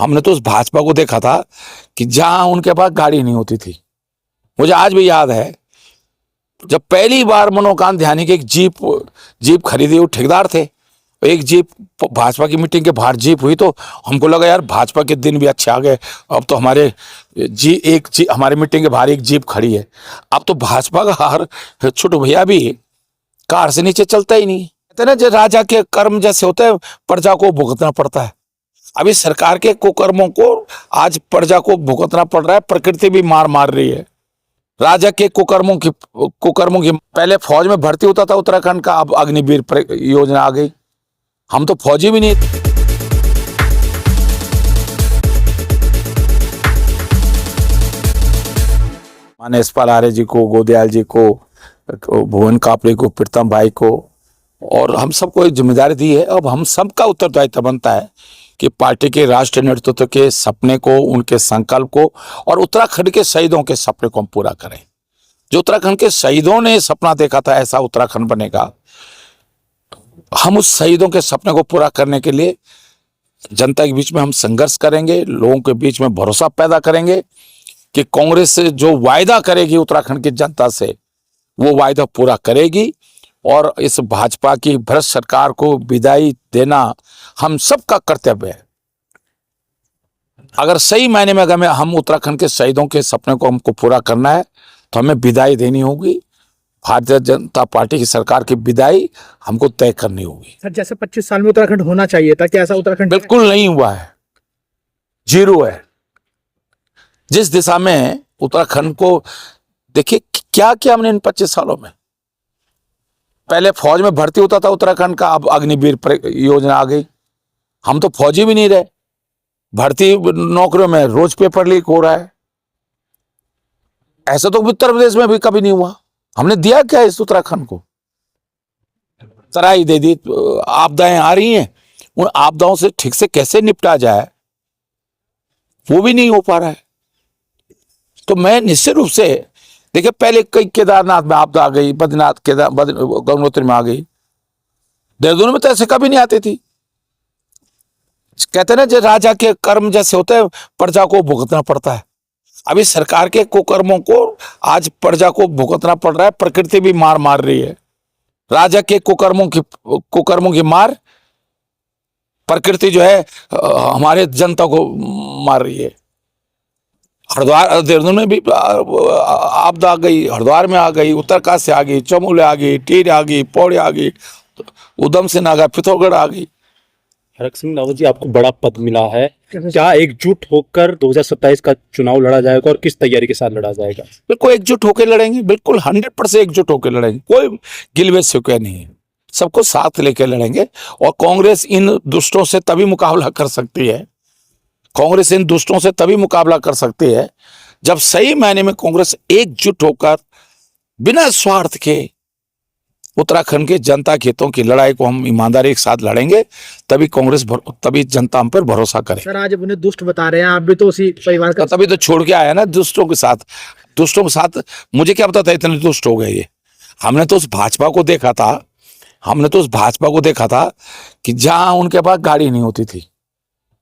हमने तो उस भाजपा को देखा था कि जहां उनके पास गाड़ी नहीं होती थी। मुझे आज भी याद है जब पहली बार मनोकांत ध्यानी की एक जीप खरीदी, वो ठेकेदार थे। एक जीप भाजपा की मीटिंग के बाहर जीप हुई तो हमको लगा यार भाजपा के दिन भी अच्छे आ गए। अब तो हमारे मीटिंग के बाहर एक जीप खड़ी है। अब तो भाजपा का हर छोटू भैया भी कार से नीचे चलता ही नहीं। कहते ना जो राजा के कर्म जैसे होते हैं, प्रजा को भुगतना पड़ता है। अभी सरकार के कुकर्मों को आज प्रजा को भुगतना पड़ रहा है। प्रकृति भी मार मार रही है। राजा के कुकर्मों की पहले फौज में भर्ती होता था उत्तराखंड का, अब अग्निवीर योजना आ गई। हम तो फौजी भी नहीं। माने यशपाल आर्य जी को, गोदयाल जी को, भुवन कापड़े को, प्रीतम भाई को और हम सबको एक जिम्मेदारी दी है। अब हम सबका उत्तरदायित्व बनता है कि पार्टी के राष्ट्रीय नेतृत्व के सपने को, उनके संकल्प को और उत्तराखंड के शहीदों के सपने को हम पूरा करें। जो उत्तराखंड के शहीदों ने सपना देखा था ऐसा उत्तराखंड बनेगा, हम उस शहीदों के सपने को पूरा करने के लिए जनता के बीच में हम संघर्ष करेंगे, लोगों के बीच में भरोसा पैदा करेंगे कि कांग्रेस से जो वायदा करेगी उत्तराखंड की जनता से, वो वायदा पूरा करेगी। और इस भाजपा की भ्रष्ट सरकार को विदाई देना हम सबका कर्तव्य है। अगर सही मायने में अगर हम उत्तराखंड के शहीदों के सपने को हमको पूरा करना है तो हमें विदाई देनी होगी। भारतीय जनता पार्टी की सरकार की विदाई हमको तय करनी होगी। सर, जैसे 25 साल में उत्तराखंड होना चाहिए था, क्या ऐसा उत्तराखंड बिल्कुल नहीं हुआ है, जीरो है। जिस दिशा में उत्तराखंड को देखिए क्या क्या हमने इन 25 सालों में, पहले फौज में भर्ती होता था उत्तराखंड का, अब अग्निवीर योजना आ गई। हम तो फौजी भी नहीं रहे। भर्ती नौकरियों में रोज पेपर लीक हो रहा है। ऐसा तो उत्तर प्रदेश में भी कभी नहीं हुआ। हमने दिया क्या इस उत्तराखंड को? तराई दे दी। आपदाएं आ रही हैं, उन आपदाओं से ठीक से कैसे निपटा जाए वो भी नहीं हो पा रहा है। तो मैं निश्चित रूप से देखिए, पहले कई केदारनाथ में आपदा आ गई, बद्रीनाथ गंगोत्री में आ गई, देहरादून में तो ऐसे कभी नहीं आती थी। कहते ना जो राजा के कर्म जैसे होते हैं, प्रजा को भुगतना पड़ता है। अभी सरकार के कुकर्मों को आज प्रजा को भुगतना पड़ रहा है। प्रकृति भी मार मार रही है। राजा के कुकर्मों की मार प्रकृति जो है हमारे जनता को मार रही है। हरिद्वार, देहरादून में भी आपदा आ गई, हरिद्वार में आ गई, उत्तरकाशी से आ गई, चमोली आ गई, टिहरी आ गई, पौड़ी आ गई, उधम सिंह आ गया, पिथौरागढ़ आ गई। हरक सिंह रावत जी, आपको बड़ा पद मिला है, क्या एकजुट होकर 2027 का चुनाव लड़ा जाएगा और किस तैयारी के साथ लड़ा जाएगा? बिल्कुल एकजुट होकर लड़ेंगे, बिल्कुल 100% एकजुट होकर लड़ेंगे। कोई गिलवे शिकवे नहीं है, सबको साथ लेकर लड़ेंगे। और कांग्रेस इन दुष्टों से तभी मुकाबला कर सकती है, कांग्रेस इन दुष्टों से तभी मुकाबला कर सकती है जब सही मायने में कांग्रेस एकजुट होकर बिना स्वार्थ के उत्तराखंड के जनता के हितों की लड़ाई को हम ईमानदारी के साथ लड़ेंगे। तभी जनता हम पर भरोसा करे। सर, आज उन्हें दुष्ट बता रहे हैं, आप भी तो उसी परिवार का। तभी तो छोड़ के आया ना दुष्टों के साथ। मुझे क्या पता था इतने दुष्ट हो गए ये। हमने तो उस भाजपा को देखा था कि जहां उनके पास गाड़ी नहीं होती थी।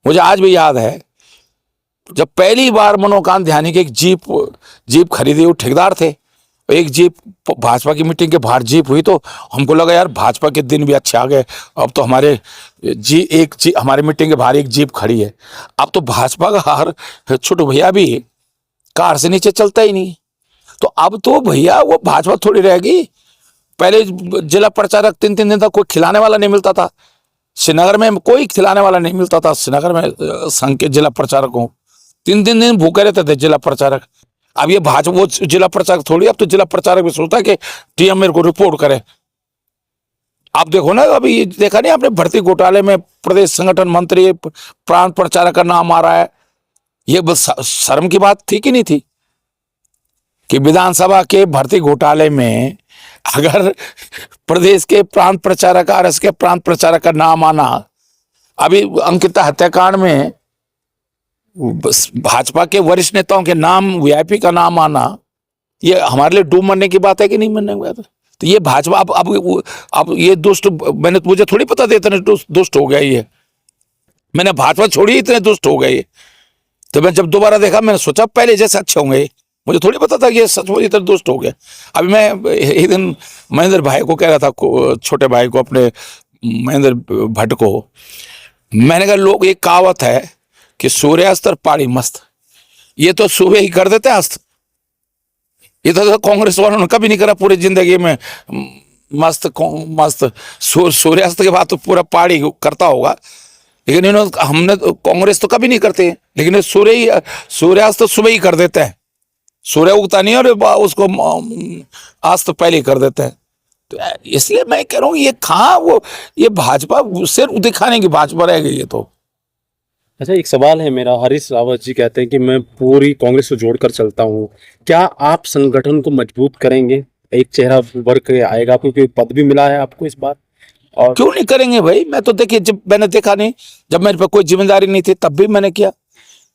मुझे आज भी याद है जब पहली बार मनोकांत ध्यानी की एक जीप खरीदी, वो ठेकेदार थे। एक जीप भाजपा की मीटिंग के बाहर जीप हुई तो हमको लगा यार भाजपा के दिन भी अच्छे आ गए। अब तो हमारे मीटिंग के बाहर एक जीप खड़ी है। अब तो भाजपा का हर छोटू भैया भी कार से नीचे चलता ही नहीं। तो अब तो भैया वो भाजपा थोड़ी रहेगी। पहले जिला प्रचारक 3-3 दिन तक कोई खिलाने वाला नहीं मिलता था। श्रीनगर में कोई खिलाने वाला नहीं मिलता था। श्रीनगर में संघ के जिला प्रचारकों 3-3 दिन भूखे रहते थे जिला प्रचारक। अब ये भाजपा वो जिला प्रचारक थोड़ी, अब तो जिला प्रचारक भी सोचता है कि टीएम मेरे को रिपोर्ट करे। आप देखो ना, अभी देखा नहीं आपने भर्ती घोटाले में प्रदेश संगठन मंत्री प्रांत प्रचारक का नाम आ रहा है। ये बस शर्म की बात थी कि नहीं थी कि विधानसभा के भर्ती घोटाले में अगर प्रदेश के प्रांत प्रचारक, आरएस के प्रांत प्रचारक का नाम आना, अभी अंकिता हत्याकांड में भाजपा के वरिष्ठ नेताओं के नाम, वीआईपी का नाम आना, ये हमारे लिए डूब मरने की बात है कि नहीं मरने की बात है? तो ये भाजपा अब ये दुष्ट, मुझे थोड़ी पता था इतने दुष्ट हो गया ये। मैंने भाजपा छोड़ी, इतने दुष्ट हो गए। तो मैं जब दोबारा देखा, मैंने सोचा पहले जैसे अच्छे होंगे, मुझे थोड़ी पता था कि ये सचमुच इतना दुष्ट हो गया। अभी मैं एक दिन महेंद्र भाई को कह रहा था, छोटे भाई को, अपने महेंद्र भट्ट को, मैंने कहा लोग, एक कहावत है कि सूर्यास्त और पहाड़ी मस्त, ये तो सुबह ही कर देते हैं अस्त। ये तो कांग्रेस वालों ने कभी नहीं करा पूरी जिंदगी में मस्त मस्त। सूर्यास्त के बाद तो पूरा पहाड़ी करता होगा, लेकिन इन्होंने, हमने तो, कांग्रेस तो कभी नहीं करते हैं, लेकिन ये सूर्यास्त तो सुबह ही कर देते हैं। सूर्य उगता नहीं और उसको अस्त पहले ही कर देते हैं। तो इसलिए मैं कह रहा हूँ, ये कहाँ वो, ये भाजपा सिर्फ दिखाने की भाजपा रह गई है। तो अच्छा, एक सवाल है मेरा। हरीश रावत जी कहते हैं कि मैं पूरी कांग्रेस को जोड़कर चलता हूँ। क्या आप संगठन को मजबूत करेंगे? एक चेहरा उभर के आएगा, क्योंकि पद भी मिला है आपको इस बार। और क्यों नहीं करेंगे भाई? मैं तो देखिए, जब मैंने देखा नहीं, जब मेरे पे कोई जिम्मेदारी नहीं थी तब भी मैंने किया।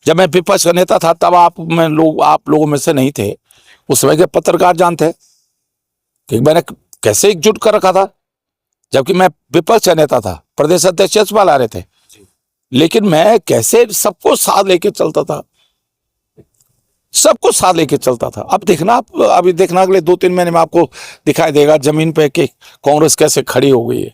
जब मैं विपक्ष का नेता था तब आप लोगों में से नहीं थे, उस समय के पत्रकार जानते कि मैंने कैसे एकजुट कर रखा था। जबकि मैं विपक्ष का नेता था, प्रदेश अध्यक्ष यशपाल आ रहे थे, लेकिन मैं कैसे सबको साथ लेके चलता था, सबको साथ लेके चलता था। अब देखना, आप अभी देखना, अगले 2-3 महीने में आपको दिखाई देगा जमीन पे कि कांग्रेस कैसे खड़ी हो गई है।